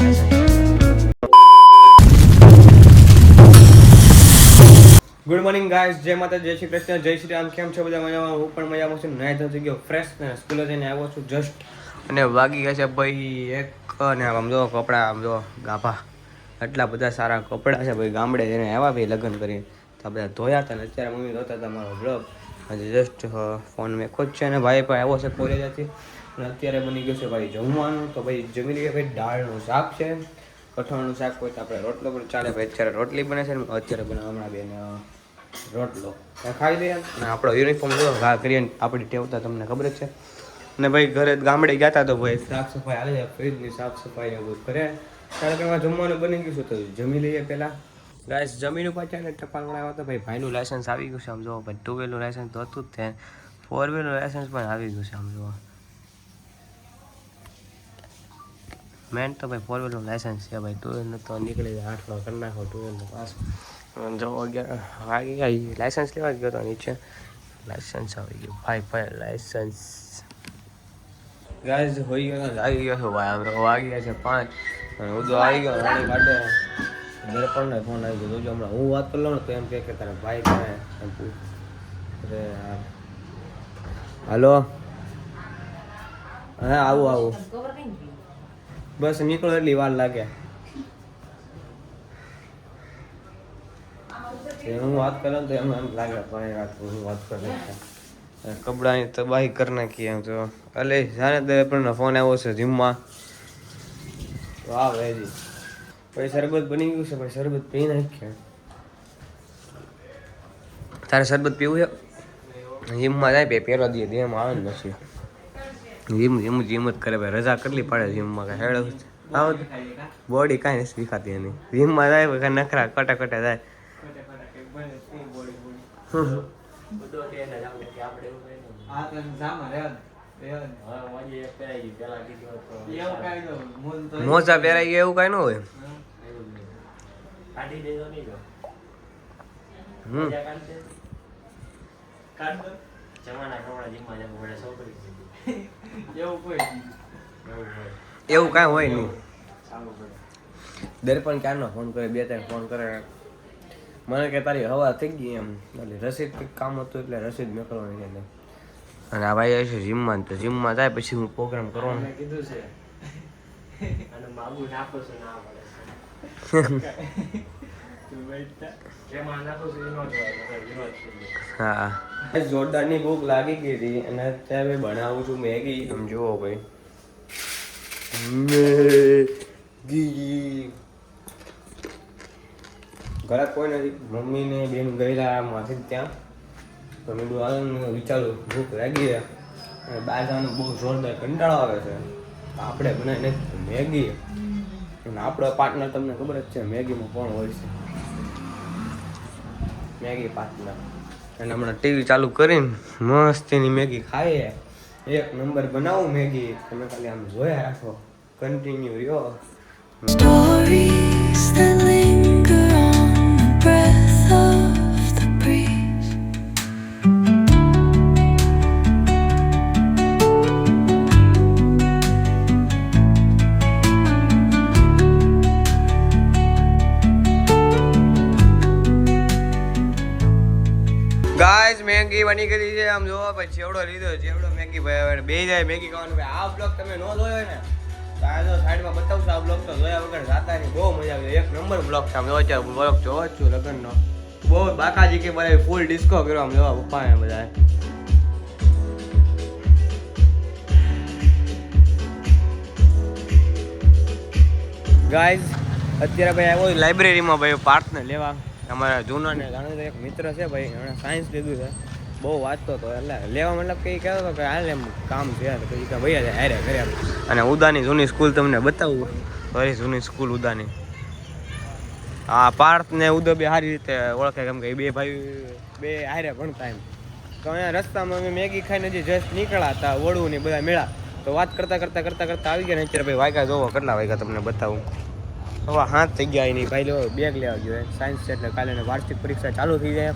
Good morning guys, જય માતા, જય શ્રી કૃષ્ણ, જય શ્રી રામ. કેમ છો બધા? મજામાં? હું પણ મજામાં છું. નાઈ થઈ ગયો ફ્રેશ ને સ્કૂલે જઈને આવ્યો છું જસ્ટ. અને વાગી ગયા છે ભાઈ એક. અને આમ જો કપડાં, આમ જો ગાભા, એટલા બધા સારા કપડાં છે ભાઈ. ગામડે જઈને આવ્યા ભાઈ લગ્ન કરીને, તો બધા ધોયા હતા ને અત્યારે મમ્મી ધોતા હતા મારો બ્લોગ. હજી જસ્ટ ફોન મેં ખોજ છે અને ભાઈ પણ આવ્યો છે કોલેજથી. અને અત્યારે બની ગયું છે ભાઈ જમવાનું. તો ભાઈ જમી લઈએ ભાઈ. દાળનું શાક છે, કઠોળનું શાક હોય તો આપણે રોટલો પણ ચાલે ભાઈ. અત્યારે રોટલી બને છે ને અત્યારે બને હમણાં બેન રોટલો ખાઈ લઈએ. અને આપણો યુનિફોર્મ જો ઘા કરીએ આપણી ટેવતા તમને ખબર જ છે. અને ભાઈ ઘરે ગામડે ગયા હતા તો ભાઈ સાફ સફાઈ હાલે છે, ફ્રીજની સાફ સફાઈ એવું કરે. કારણ કે જમવાનું બની ગયું છે તો જમી લઈએ પહેલાં. ગાઈસ જમીન ઉપર છે ને ટપાલ આવ્યા તો ભાઈ ભાઈનું લાયસન્સ આવી ગયું છે. આમ જો ભાઈ 2 વ્હીલનું લાયસન્સ તો હતું જ, તે 4 વ્હીલનું લાયસન્સ પણ આવી ગયું છે. આમ જો મેન તો ભાઈ 4 વ્હીલનું લાયસન્સ છે ભાઈ. 2 વ્હીલનું તો નીકળી જાય, 8 કરી નાખો 2 વ્હીલનું પાસ. જો વાગી ગયા લાયસન્સ લેવા ગયો તો નીચે લાયસન્સ આવી ગયું ભાઈ લાયસન્સ. ગાઈસ હોઈ ગયો આવી ગયો છો ભાઈ. આમ વાગી ગયા છે 5 અને ઉદો આવી ગયો રાણી કાઢે. ઘરે પણ ફોન આવી ગયો. જોજો હમણાં હું વાત કરી લઉં ને તો એમ કે તારે ભાઈ કરે એમ પૂછ. અરે યાર હાલો, હા આવું બસ નીકળો એટલી વાર લાગે. હું વાત કરું તો એમ લાગે પણ હું વાત કરું કપડાની તબાહી કરી નાખી એમ તો. અલે જાણે તો પણ ફોન આવ્યો છે જીમમાં. વાહ ભાઈ ભાઈ શરબત બની ગયું છે ભાઈ. શરબત પી નાખ્યા. તારે શરબત પીવું છે? જીમમાં જાય ભાઈ પહેરવા દઈએ એમ આવે ને પછી જીમ જ કરે ભાઈ. રજા કેટલી પડે જીમમાં? કાંઈ હેડ આવો બોડી કાંઈ નથી દેખાતી એની. જીમમાં જાય કાંઈ નખરા કટા જાય. મોજા પહેરાઈ ગયો એવું કઈ ન હોય. એવું કઈ હોય નહીં. દર પણ ક્યારનો ફોન કરે, 2-3 ફોન કરે મને કે તારી હવા થઈ ગઈ એમ. એટલે રસીદ કંઈક કામ હતું એટલે રસીદ મેકલવાની છે. અને આ ભાઈ છે જીમમાં, તો જીમમાં જાય પછી હું પ્રોગ્રામ કરવાનો કીધું છે. અને માગુ નાખો છો ના પડે. હા જોરદારની ભૂખ લાગી ગઈ હતી અને અત્યારે બનાવું છું મેગી. તમે જુઓ ભાઈ મેગી. ઘરે કોઈ નથી, મમ્મી ને બેન ગયેલા માથી ત્યાં. તો મેં વિચારું ભૂખ લાગી છે અને બહાર જવાનું બહુ જોરદાર કંટાળો આવે છે. આપણે બનાવીને મેગી. અને આપણો પાર્ટનર તમને ખબર જ છે મેગીમાં કોણ હોય છે? Maggi partner. અને હમણાં ટીવી ચાલુ કરીને મસ્તીની મેગી ખાઈએ. 1 નંબર બનાવું મેગી. તમે ખાલી આમ જોયા રાખો, કન્ટિન્યુ રહ્યો. Stories that linger on the breath of the breeze. Guys Maggi બની ગઈ છે. આમ જોવો ભાઈ ચેવડો લીધો. ચેવડો મેગી ભાઈ બે જાય મેગી ખાવાનું ભાઈ. આ બ્લોગ તમે ન જોયો હોય ને તો આ જો સાઈડમાં બતાવશું. આ બ્લોગ તો જોયા વગર જાતા નહીં. બહુ મજા આવી. 1 નંબર બ્લોગ છે. આમ જો અત્યારે બ્લોગ જોવો છું લગ્નનો. બહુ બાકાજી કે બધા ફૂલ ડિસ્કો કર્યો. આમ જોવા પપ્પા ને બધા. ગાઈસ અત્યારે ભાઈ આવ્યો લાઇબ્રેરીમાં ભાઈ પાર્થને લેવા. અમારા જૂના ને જાણે એક મિત્ર છે ભાઈ, એણે સાયન્સ લીધું છે. બહુ વાંચતો હતો એટલે લેવા મતલબ કંઈ કહેતો હતો કે હાલ એમ કામ છે પછી કે ભાઈ હારે કર્યા. અને ઉદાની જૂની સ્કૂલ તમને બતાવું. ફરી જૂની સ્કૂલ ઉદાની. હા પાર્થ ને ઉદો બે સારી રીતે ઓળખે કેમ કે એ બે ભાઈ બે હારે ભણતા એમ. તો અહીંયા રસ્તામાં અમે મેગી ખાઈને જે જસ્ટ નીકળ્યા હતા વડું ને બધા મેળા. તો વાત કરતા આવી ગયા ને અત્યારે ભાઈ વાગ્યા જોવો કેટલા વાગ્યા તમને બતાવું. હવે 7 થઈ ગયા એની ભાઈ લો બેગ લેવા ગયો સાયન્સ છે એટલે કાલે વાર્ષિક પરીક્ષા ચાલુ થઈ જાય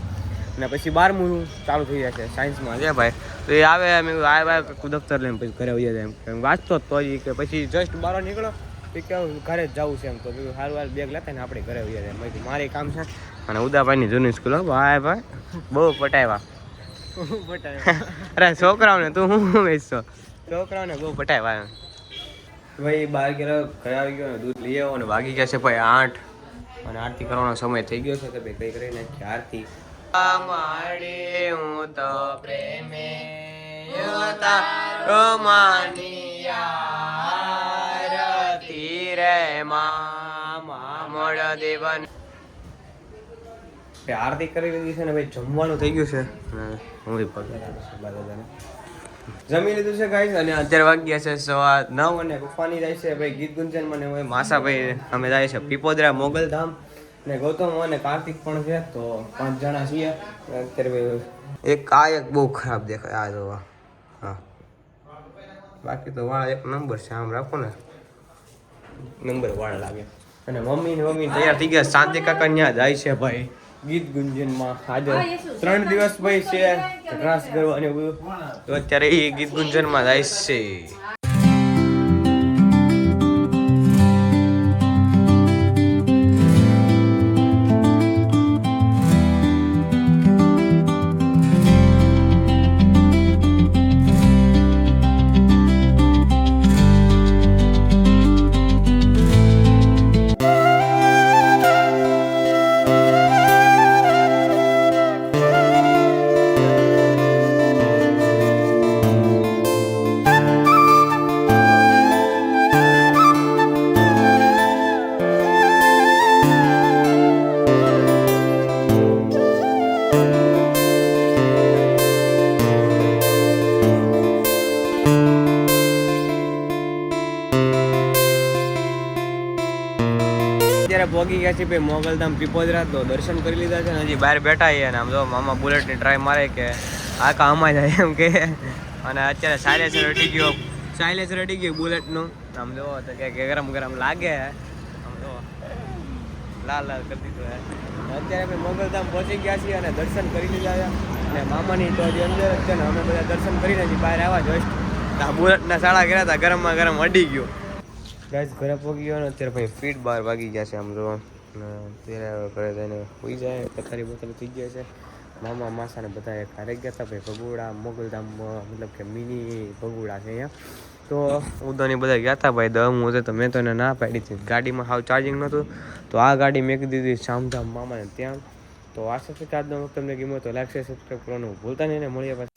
અને પછી 12મું ચાલુ થઈ જશે સાયન્સમાં છે ભાઈ. તો એ આવે મેં આવે દફતર લઈને પછી ઘરે આવી જાય એમ વાંચતો જ તો કે પછી જસ્ટ બહાર નીકળો તો કે ઘરે જ જવું છે એમ તો કીધું સારું હાલ બેગ લેતા ને આપણે ઘરે આવીએ એમ મેં કીધું મારે કામ છે અને ઉદાભાઈની જૂની સ્કૂલ હો ભાઈ ભાઈ બહુ પટાવ્યા અરે છોકરાઓને તું હું વેચશો છોકરાઓને બહુ પટાવ્યા એમ ભાઈ બહાર ગયો ઘરે આવી ગયો ને દૂધ લઈ આવ્યો અને વાગી ગયા છે ભાઈ 8 અને આરતી કરવાનો સમય થઈ ગયો છે તો ભાઈ કઈ કરી નાખી આરતી અમારે હું તો પ્રેમે તારો માનિયા આરતી રે મામા મોડ દેવન આરતી કરી લીધી છે ને ભાઈ જમવાનું થઈ ગયું છે હું જમી લીધું છે ગાઈસ અને અત્યારે વાગ્યા છે 9:30 અને પપ્પાની જાય છે ભાઈ ગીત ગુંજન મને હોય માસા ભાઈ અમે જાય છે પીપોદરા મોગલધામ ને ગૌતમ અને કાર્તિક પણ છે તો 5 જણા છીએ અત્યારે ભાઈ એક બહુ ખરાબ દેખાય આ જોવા હા બાકી તો વાળ એક નંબર છે આમ રાખો ને નંબર વાળ લાગે અને મમ્મી તૈયાર થઈ ગયા શાંતિ કાકા ત્યાં જાય છે ભાઈ ગીત ગુંજનમાં આજે 3 દિવસ ભાઈ છે રાસ ગરબા અને બધું તો અત્યારે એ ગીત ગુંજનમાં જાય છે અત્યારે પહોંચી ગયા છે ભાઈ મોગલધામ પીપોદરા તો દર્શન કરી લીધા છે ને હજી બહાર બેઠા છીએ અને આમ જો મામા બુલેટની ટ્રાય મારે કે આ કામમાં જાય એમ કે અને અત્યારે સાયલેન્સ રડી ગયું બુલેટનું આમ જો તો કે ગરમ ગરમ લાગે આમ જો લાલ કરી દીધું અત્યારે ભાઈ મોગલધામ પહોંચી ગયા છીએ અને દર્શન કરી લીધા છે અને મામાની તો હજી અંદર જ છે ને અમે બધા દર્શન કરીને હજી બહાર આવ્યા જસ્ટ આ બુલેટના શાળા ગયા હતા ગરમમાં ગરમ અડી ગયો ગાઈસ ઘરે પહોંચી ગયો ને અત્યારે ભાઈ ફીટ 12 વાગી ગયા છે આમ જો અત્યારે ઘરે જઈને સુઈ જાય પથારી બોતલ થઈ ગયા છે મામા માસાને બધા ઘરે ગયા હતા ભાઈ ભગોડા મોગલધામ મતલબ કે મિની ભગોડા છે અહીંયા તો ઉદોની બધા ગયા હતા ભાઈ દમ હતું તો મેં તો એને ના પાડી હતી ગાડીમાં હાવ ચાર્જિંગ નહોતું તો આ ગાડી મેં કીધી હતી શામધામ મામાને ત્યાં તો આશા છે કે આજનો વખત તમને ગમ્યો તો લાઈક શેર સબસ્ક્રાઈબ કરવાનું ભૂલતા નહીં ને મળીએ પાછા